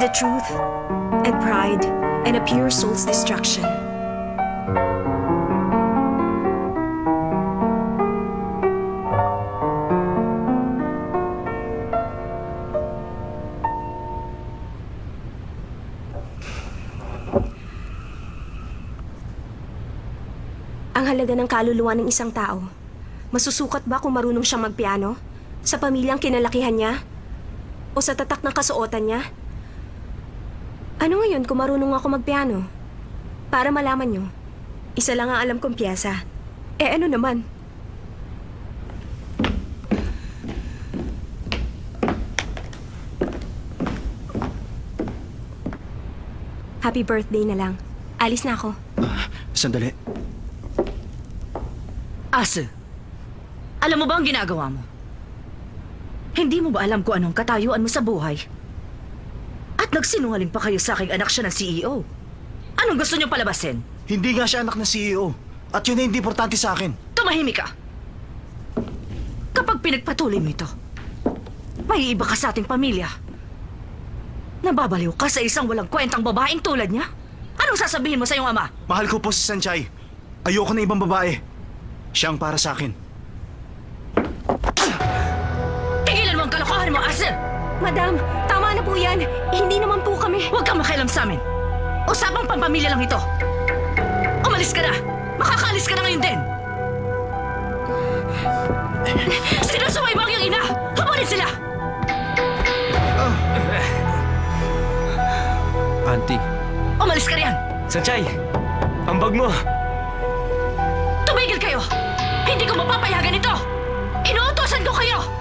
the truth and pride and a pure soul's destruction. Ang halaga ng kaluluwa ng isang tao, masusukat ba kung marunong siyang magpiano? Sa pamilyang kinalakihan niya? O sa tatak ng kasuotan niya? Ano ngayon kung marunong ako magpiano? Para malaman niyo, isa lang ang alam kong piyesa. Eh ano naman? Happy birthday na lang. Alis na ako. Sandali. Asa, alam mo ba ang ginagawa mo? Hindi mo ba alam kung anong katayuan mo sa buhay? At nagsinungaling pa kayo sa aking anak siya ng CEO. Anong gusto niyong palabasin? Hindi nga siya anak ng CEO. At yun ay hindi importante sa akin. Tumahimik ka! Kapag pinagpatuloy mo ito, may iba ka sa ating pamilya. Nababaliw ka sa isang walang kwentang babaeng tulad niya? Anong sasabihin mo sa iyong ama? Mahal ko po si Sanchay. Ayoko na ibang babae. Siya ang para sa akin. Tigilan mo ang kalokohan mo, Asa! Madam, tama na po yan. Hindi naman po kami. Huwag kang makialam sa amin. Usapang pampamilya lang ito. Umalis ka na! Makakaalis ka na ngayon din! Sinusuway mo ang iyong ina! Habulin sila! Auntie, Umalis ka riyan! Sanchay! Ang bag mo! Tumigil kayo! Hindi ko mapapayagan ito! Inuutosan ko kayo!